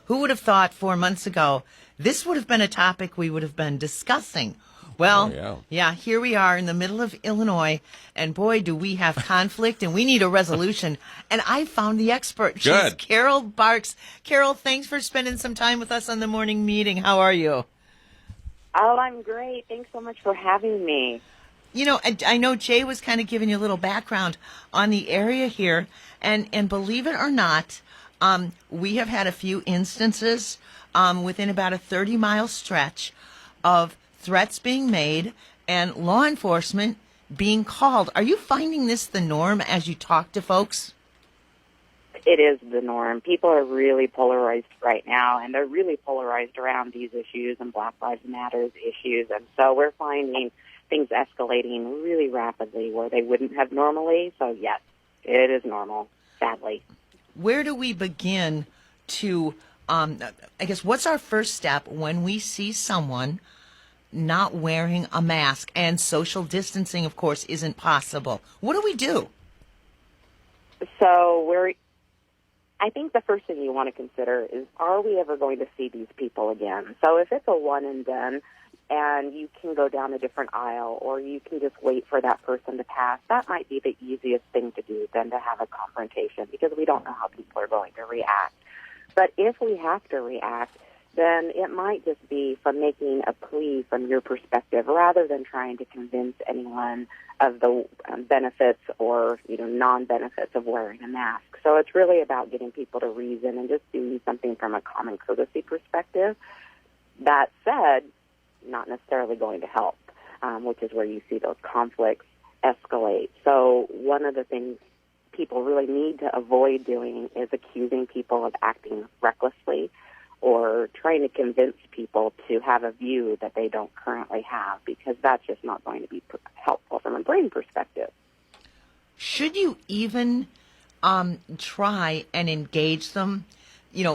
Who would have thought 4 months ago this would have been a topic we would have been discussing? Oh, Well, yeah. yeah, here we are in the middle of Illinois, and boy, do we have conflict, and we need a resolution. And I found the expert. She's Good. Carol Barks. Carol, thanks for spending some time with us on the morning meeting. How are you? Oh, I'm great. Thanks so much for having me. You know, I know Jay was kind of giving you a little background on the area here, and believe it or not, we have had a few instances within about a 30-mile stretch of threats being made and law enforcement being called. Are you finding this the norm as you talk to folks? It is the norm. People are really polarized right now, and they're really polarized around these issues and Black Lives Matter issues. And so we're finding things escalating really rapidly where they wouldn't have normally. So, yes, it is normal, sadly. Where do we begin to, I guess, what's our first step when we see someone not wearing a mask and social distancing, of course, isn't possible? What do we do? So I think the first thing you want to consider is, are we ever going to see these people again? So if it's a one and done and you can go down a different aisle or you can just wait for that person to pass, that might be the easiest thing to do than to have a confrontation because we don't know how people are going to react. But if we have to react, then it might just be from making a plea from your perspective rather than trying to convince anyone of the benefits or non-benefits of wearing a mask. So it's really about getting people to reason and just doing something from a common courtesy perspective. That said, not necessarily going to help, which is where you see those conflicts escalate. So one of the things people really need to avoid doing is accusing people of acting recklessly or trying to convince people to have a view that they don't currently have, because that's just not going to be helpful from a brain perspective. Should you even try and engage them,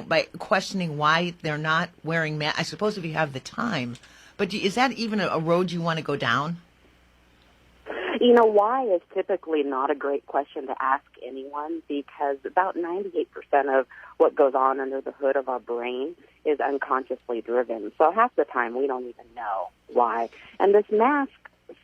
by questioning why they're not wearing masks? I suppose if you have the time, but is that even a road you want to go down? Why is typically not a great question to ask anyone, because about 98% of what goes on under the hood of our brain is unconsciously driven. So half the time we don't even know why. And this mask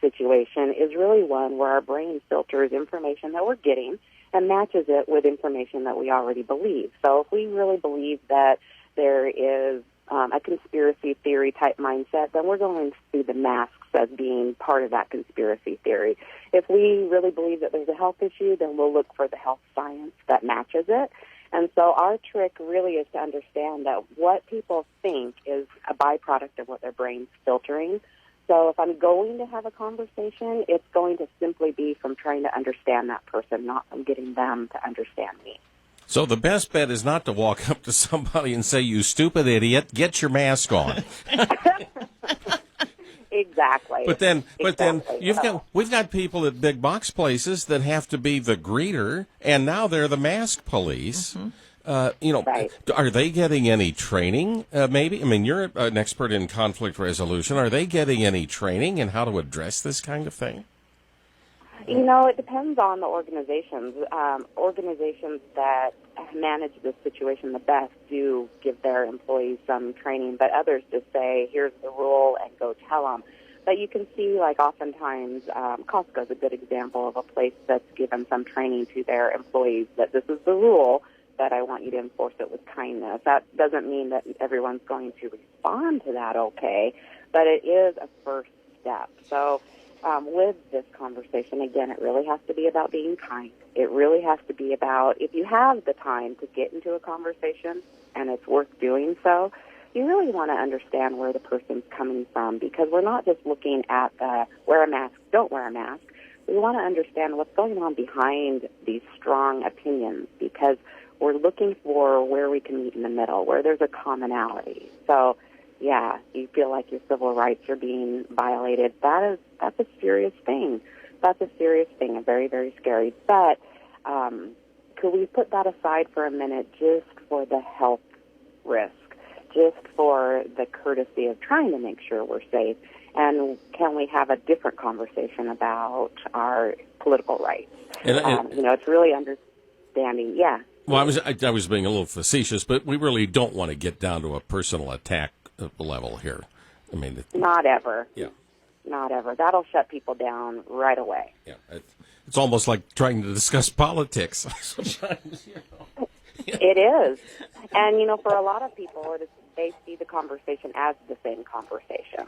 situation is really one where our brain filters information that we're getting and matches it with information that we already believe. So if we really believe that there is a conspiracy theory type mindset, then we're going to see the masks as being part of that conspiracy theory. If we really believe that there's a health issue, then we'll look for the health science that matches it. And so our trick really is to understand that what people think is a byproduct of what their brain's filtering. So if I'm going to have a conversation, it's going to simply be from trying to understand that person, not from getting them to understand me. So the best bet is not to walk up to somebody and say, "You stupid idiot, get your mask on." Exactly. But then we've got people at big box places that have to be the greeter, and now they're the mask police. Mm-hmm. Right. Are they getting any training? Maybe. I mean, you're an expert in conflict resolution. Are they getting any training in how to address this kind of thing? It depends on the organizations. Organizations that manage this situation the best do give their employees some training, but others just say, here's the rule and go tell them. But you can see, like, oftentimes, Costco is a good example of a place that's given some training to their employees that this is the rule, but I want you to enforce it with kindness. That doesn't mean that everyone's going to respond to that okay, but it is a first step. So with this conversation, again, it really has to be about being kind. It really has to be about, if you have the time to get into a conversation and it's worth doing so, you really want to understand where the person's coming from, because we're not just looking at the wear a mask, don't wear a mask. We want to understand what's going on behind these strong opinions, because we're looking for where we can meet in the middle, where there's a commonality. So, yeah, you feel like your civil rights are being violated. That's a serious thing. That's a serious thing, and very, very scary. But could we put that aside for a minute just for the health risk, just for the courtesy of trying to make sure we're safe? And can we have a different conversation about our political rights? It's really understanding. Yeah. Well, I was being a little facetious, but we really don't want to get down to a personal attack level here. I mean, Not ever. yeah, Not ever. That'll shut people down right away. yeah. It's almost like trying to discuss politics sometimes. It is. And, for a lot of people, they see the conversation as the same conversation.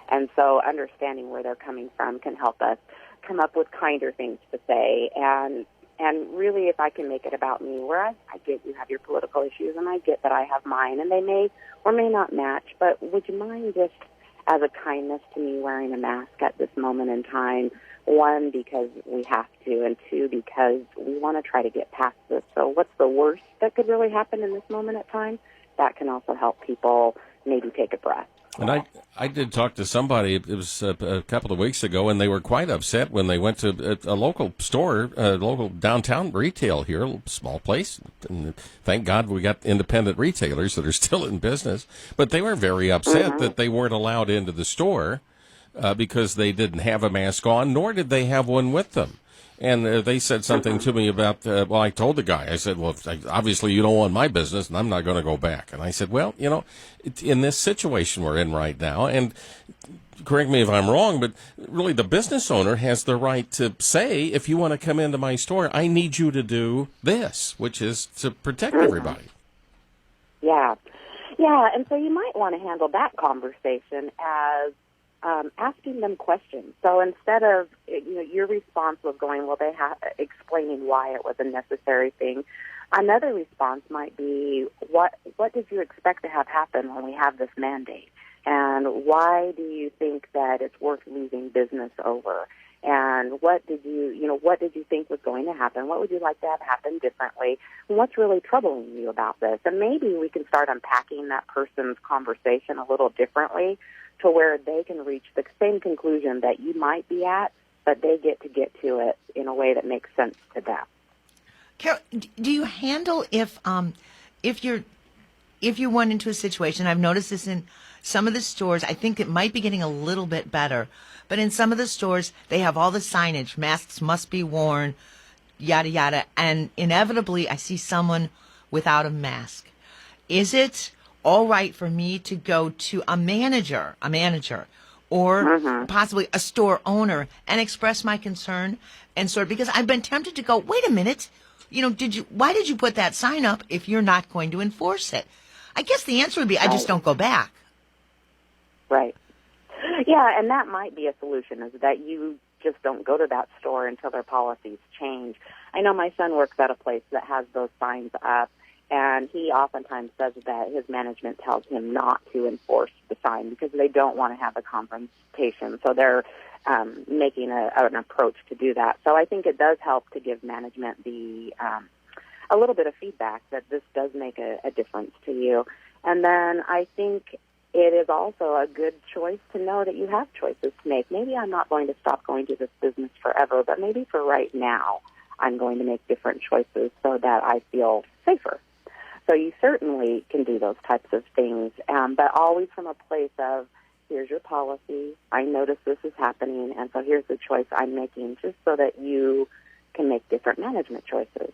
And so understanding where they're coming from can help us come up with kinder things to say. And really, if I can make it about me, where I get you have your political issues, and I get that I have mine, and they may or may not match, but would you mind just as a kindness to me wearing a mask at this moment in time? One, because we have to, and two, because we want to try to get past this. So what's the worst that could really happen in this moment of time? That can also help people maybe take a breath. And I did talk to somebody, it was a couple of weeks ago, and they were quite upset when they went to a local store, a local downtown retail here, a small place. And thank God we got independent retailers that are still in business. But they were very upset that they weren't allowed into the store because they didn't have a mask on, nor did they have one with them. And they said something to me about, I told the guy, I said, well, obviously you don't want my business, and I'm not going to go back. And I said, well, in this situation we're in right now, and correct me if I'm wrong, but really the business owner has the right to say, if you want to come into my store, I need you to do this, which is to protect everybody. Yeah. Yeah, and so you might want to handle that conversation as asking them questions. So instead of, your response was going, well, explaining why it was a necessary thing. Another response might be, what did you expect to have happen when we have this mandate? And why do you think that it's worth losing business over? And what did you think was going to happen? What would you like to have happen differently? And what's really troubling you about this? And maybe we can start unpacking that person's conversation a little differently to where they can reach the same conclusion that you might be at, but they get to it in a way that makes sense to them. Carol, do you handle if you run into a situation? I've noticed this in some of the stores. I think it might be getting a little bit better, but in some of the stores they have all the signage: masks must be worn, yada yada, and inevitably I see someone without a mask. Is it all right for me to go to a manager, or possibly a store owner and express my concern because I've been tempted to go, wait a minute, why did you put that sign up if you're not going to enforce it? I guess the answer would be, I just don't go back. Right. Yeah, and that might be a solution, is that you just don't go to that store until their policies change. I know my son works at a place that has those signs up, and he oftentimes says that his management tells him not to enforce the sign because they don't want to have a confrontation. So they're making an approach to do that. So I think it does help to give management a little bit of feedback that this does make a difference to you. And then I think it is also a good choice to know that you have choices to make. Maybe I'm not going to stop going to this business forever, but maybe for right now I'm going to make different choices so that I feel safer. So you certainly can do those types of things, but always from a place of, here's your policy, I notice this is happening, and so here's the choice I'm making, just so that you can make different management choices.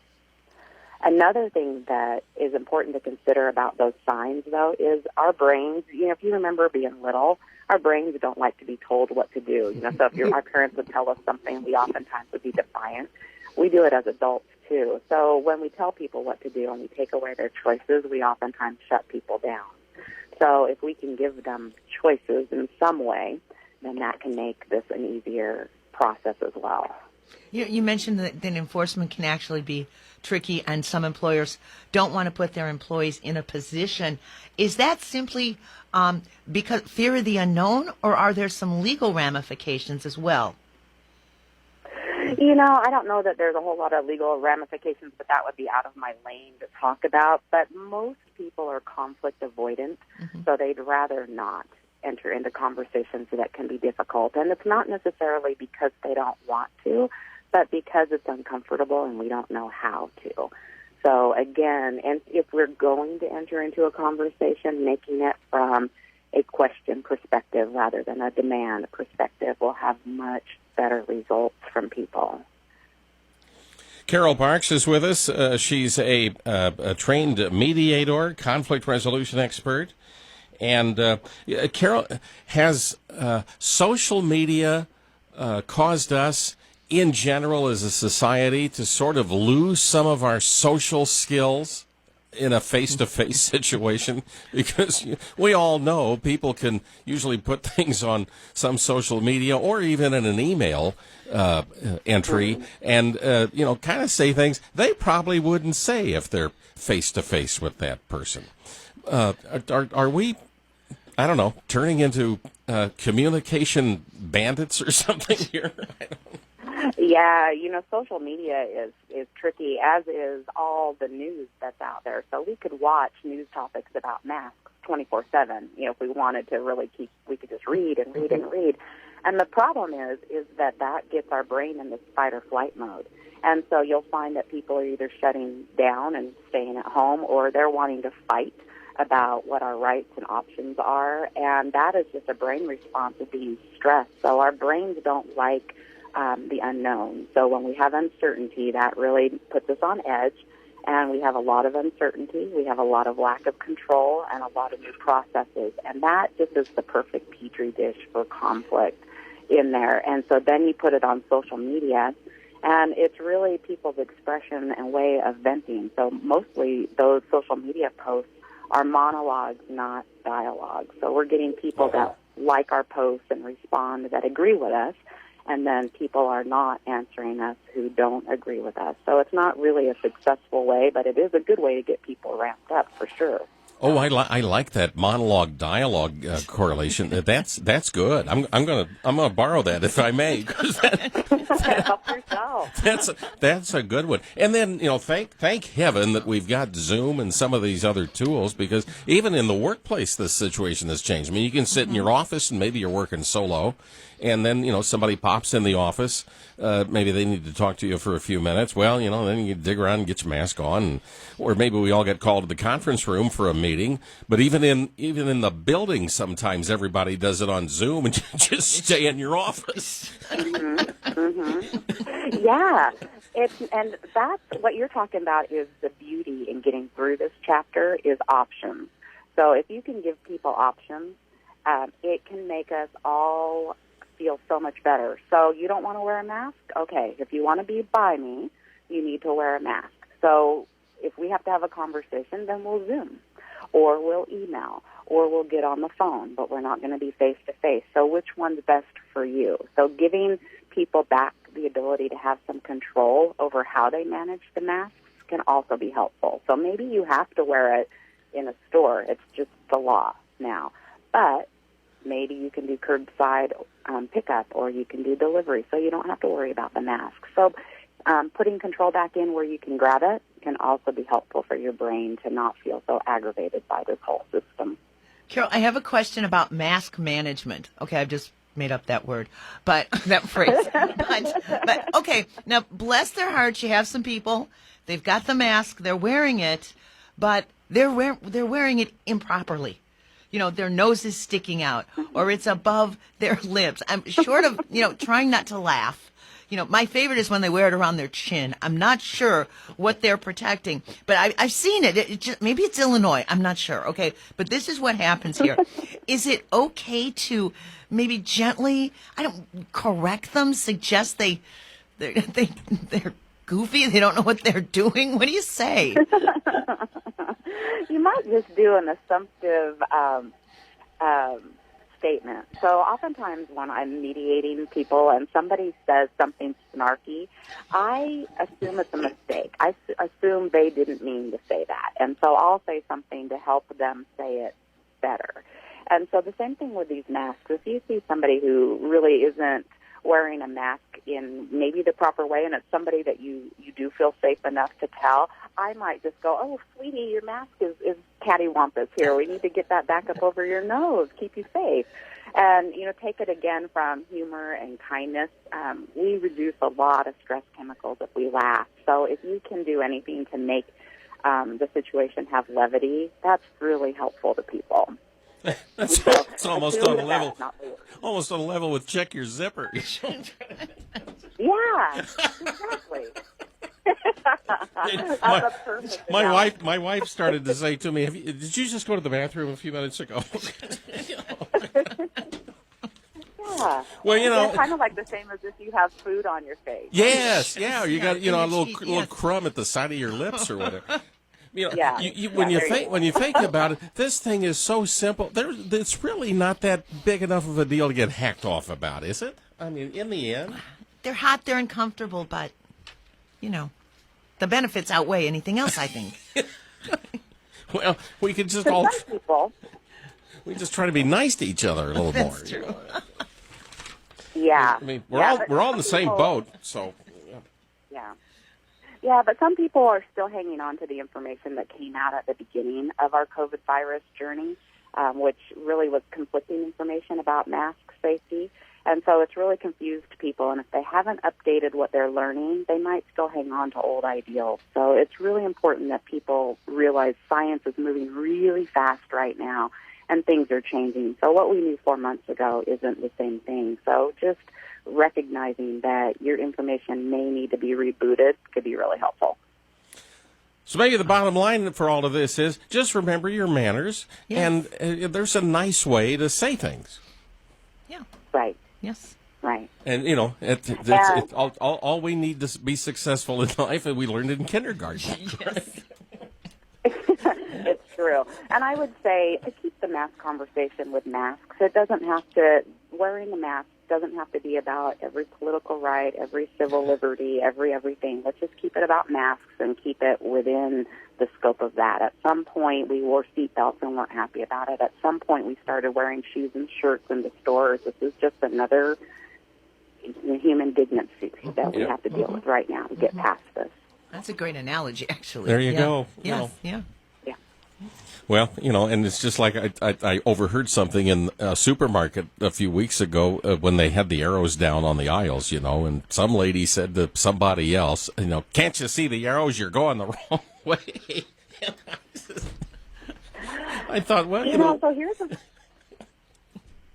Another thing that is important to consider about those signs, though, is our brains, if you remember being little, our brains don't like to be told what to do. So if our parents would tell us something, we oftentimes would be defiant. We do it as adults, too. So when we tell people what to do and we take away their choices, we oftentimes shut people down. So if we can give them choices in some way, then that can make this an easier process as well. You mentioned that enforcement can actually be tricky, and some employers don't want to put their employees in a position. Is that simply because fear of the unknown, or are there some legal ramifications as well? I don't know that there's a whole lot of legal ramifications, but that would be out of my lane to talk about. But most people are conflict avoidant, so they'd rather not enter into conversations that can be difficult. And it's not necessarily because they don't want to, but because it's uncomfortable and we don't know how to. So again, and if we're going to enter into a conversation, making it from a question perspective rather than a demand perspective will have much better results from people. Carol Parks is with us. She's a trained mediator, conflict resolution expert. And Carol, has social media caused us in general as a society to sort of lose some of our social skills in a face-to-face situation? Because we all know people can usually put things on some social media or even in an email entry and, kind of say things they probably wouldn't say if they're face-to-face with that person. Are we, I don't know, turning into communication bandits or something here? Yeah, social media is tricky, as is all the news that's out there. So we could watch news topics about masks 24/7. If we wanted to really we could just read and read and read. And the problem is that gets our brain in this fight or flight mode. And so you'll find that people are either shutting down and staying at home, or they're wanting to fight about what our rights and options are. And that is just a brain response to being stressed. So our brains don't like the unknown. So when we have uncertainty, that really puts us on edge, and we have a lot of uncertainty. We have a lot of lack of control and a lot of new processes, and that just is the perfect petri dish for conflict in there. And so then you put it on social media, and it's really people's expression and way of venting. So mostly those social media posts are monologues, not dialogue. So we're getting people that like our posts and respond, that agree with us, and then people are not answering us who don't agree with us. So it's not really a successful way, but it is a good way to get people ramped up for sure. Oh, I like that monologue dialogue correlation. That's good. I'm gonna borrow that if I may. 'Cause Help yourself. That's a good one. And then thank heaven that we've got Zoom and some of these other tools, because even in the workplace this situation has changed. I mean, you can sit in your office and maybe you're working solo, and then somebody pops in the office. Maybe they need to talk to you for a few minutes. Well, then you dig around and get your mask on, or maybe we all get called to the conference room for a meeting. But even in the building, sometimes everybody does it on Zoom, and you just stay in your office. Yeah, and that's what you're talking about, is the beauty in getting through this chapter is options. So if you can give people options, it can make us all feel so much better. So you don't want to wear a mask? Okay, if you want to be by me, you need to wear a mask. So if we have to have a conversation, then we'll Zoom, or we'll email, or we'll get on the phone, but we're not going to be face-to-face. So which one's best for you? So giving people back the ability to have some control over how they manage the masks can also be helpful. So maybe you have to wear it in a store. It's just the law now. But maybe you can do curbside pickup, or you can do delivery, so you don't have to worry about the mask. So putting control back in where you can grab it can also be helpful for your brain to not feel so aggravated by this whole system. Carol, I have a question about mask management. Okay, I've just made up that word, but that phrase. but okay, now bless their hearts, you have some people, they've got the mask, they're wearing it, but they're wearing it improperly. Their nose is sticking out, or it's above their lips. I'm short of, trying not to laugh. My favorite is when they wear it around their chin. I'm not sure what they're protecting, but I've seen it. Maybe it's Illinois. I'm not sure. Okay, but this is what happens here. Is it okay to maybe gently, correct them, suggest they're goofy, they don't know what they're doing? What do you say? You might just do an assumptive statement. So oftentimes when I'm mediating people and somebody says something snarky, I assume it's a mistake. I assume they didn't mean to say that. And so I'll say something to help them say it better. And so the same thing with these masks. If you see somebody who really isn't wearing a mask in maybe the proper way, and it's somebody that you do feel safe enough to tell, I might just go, "Oh, sweetie, your mask is cattywampus here. We need to get that back up over your nose, keep you safe." And, take it again from humor and kindness. We reduce a lot of stress chemicals if we laugh. So if you can do anything to make the situation have levity, that's really helpful to people. It's almost on a level with check your zipper. Yeah, exactly. That's a perfect analogy. My wife started to say to me, "Did you just go to the bathroom a few minutes ago?" Yeah. Well, It's kind of like the same as if you have food on your face. yes, yeah, you got a little teeth, little yes. crumb at the side of your lips or whatever. Yeah. When Yeah, when you think about it, this thing is so simple. It's really not that big enough of a deal to get hacked off about, is it? I mean, in the end, They're hot, they're uncomfortable, but, the benefits outweigh anything else, I think. well, we could just For some people, we just try to be nice to each other a little more. That's true. yeah. I mean, but we're all in the some same people- boat, so. Yeah. Yeah, but some people are still hanging on to the information that came out at the beginning of our COVID virus journey, which really was conflicting information about mask safety. And so it's really confused people. And if they haven't updated what they're learning, they might still hang on to old ideals. So it's really important that people realize science is moving really fast right now and things are changing. So what we knew 4 months ago isn't the same thing. So just recognizing that your information may need to be rebooted could be really helpful. So maybe the bottom line for all of this is just remember your manners, Yes. and there's a nice way to say things. Yeah. Right, Yes. right. And all we need to be successful in life, and we learned it in kindergarten. Yes. It's true. And I would say to keep the mask conversation with masks, wearing a mask doesn't have to be about every political right, every civil liberty, everything. Let's just keep it about masks and keep it within the scope of that. At some point, we wore seatbelts and weren't happy about it. At some point, we started wearing shoes and shirts in the stores. This is just another human dignity that we have to deal with right now to get past this. That's a great analogy, actually. There you go. Yes. Yeah. Well, and it's just like I overheard something in a supermarket a few weeks ago when they had the arrows down on the aisles, and some lady said to somebody else, "Can't you see the arrows? You're going the wrong way." I thought, well, so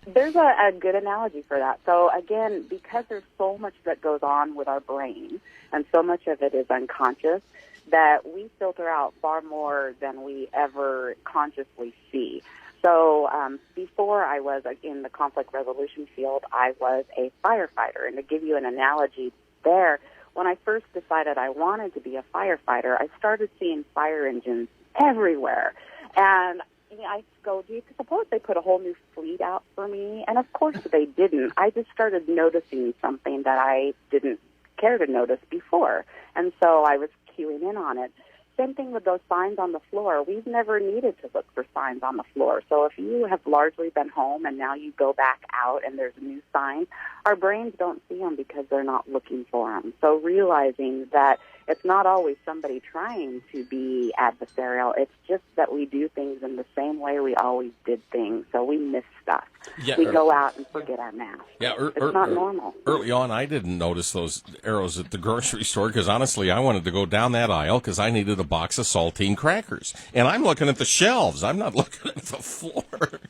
there's a good analogy for that. So again, because there's so much that goes on with our brain and so much of it is unconscious, that we filter out far more than we ever consciously see. So before I was in the conflict resolution field, I was a firefighter. And to give you an analogy there, when I first decided I wanted to be a firefighter, I started seeing fire engines everywhere. And I go, do you suppose they put a whole new fleet out for me? And of course they didn't. I just started noticing something that I didn't care to notice before. And so I was queuing in on it. Same thing with those signs on the floor. We've never needed to look for signs on the floor. So if you have largely been home and now you go back out and there's a new sign, our brains don't see them because they're not looking for them. So realizing that it's not always somebody trying to be adversarial. It's just that we do things in the same way we always did things. So we miss stuff. Yeah, we go out and forget our mask. Yeah, it's not normal. Early on, I didn't notice those arrows at the grocery store because honestly, I wanted to go down that aisle because I needed a box of saltine crackers. And I'm looking at the shelves. I'm not looking at the floor.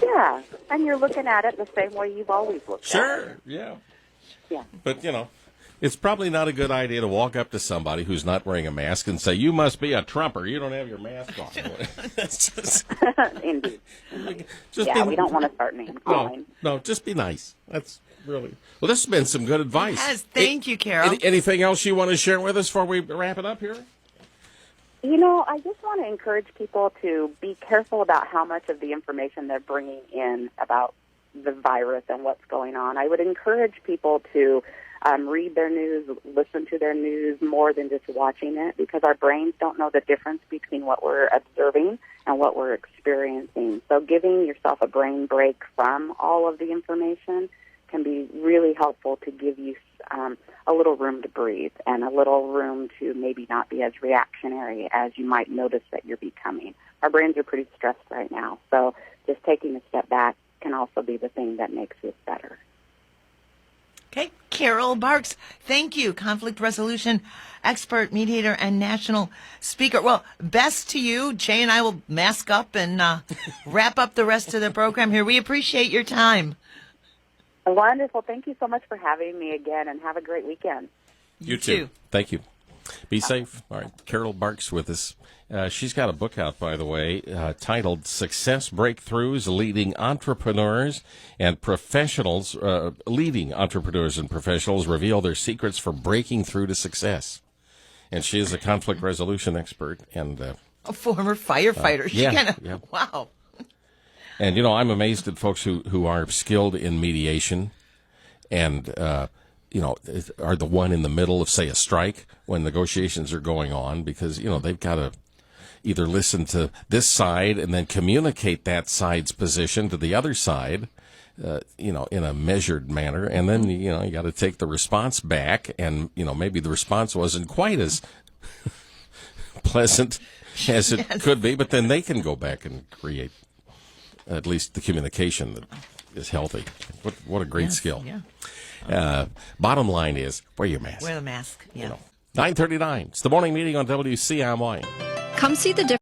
Yeah, and you're looking at it the same way you've always looked at it. Sure, yeah. Yeah. But, it's probably not a good idea to walk up to somebody who's not wearing a mask and say, "You must be a Trumper. You don't have your mask on." That's just, Indeed. we don't want to start name calling. No, just be nice. That's really... Well, this has been some good advice. Yes, thank you, Carol. Anything else you want to share with us before we wrap it up here? I just want to encourage people to be careful about how much of the information they're bringing in about the virus and what's going on. I would encourage people to read their news, listen to their news more than just watching it, because our brains don't know the difference between what we're observing and what we're experiencing. So giving yourself a brain break from all of the information can be really helpful to give you a little room to breathe and a little room to maybe not be as reactionary as you might notice that you're becoming. Our brains are pretty stressed right now, so just taking a step back can also be the thing that makes it better. Okay, Carol Barks, thank you. Conflict resolution expert, mediator, and national speaker. Well, best to you. Jay and I will mask up and wrap up the rest of the program here. We appreciate your time. Wonderful. Thank you so much for having me again, and have a great weekend. You too. Thank you. Be safe. All right. Carol Barks with us. She's got a book out, by the way, titled Success Breakthroughs Leading Entrepreneurs and Professionals, Leading Entrepreneurs and Professionals Reveal Their Secrets for Breaking Through to Success. And she is a conflict resolution expert and a former firefighter. Wow. And, I'm amazed at folks who are skilled in mediation and, are the one in the middle of, say, a strike when negotiations are going on because, they've got to either listen to this side and then communicate that side's position to the other side, in a measured manner. And then, you got to take the response back and, maybe the response wasn't quite as pleasant as it could be, but then they can go back and create at least the communication that is healthy. What a great skill. Yeah. Bottom line is, wear your mask. Wear the mask. Yeah. 9:39. It's the morning meeting on WCMY. Come see the difference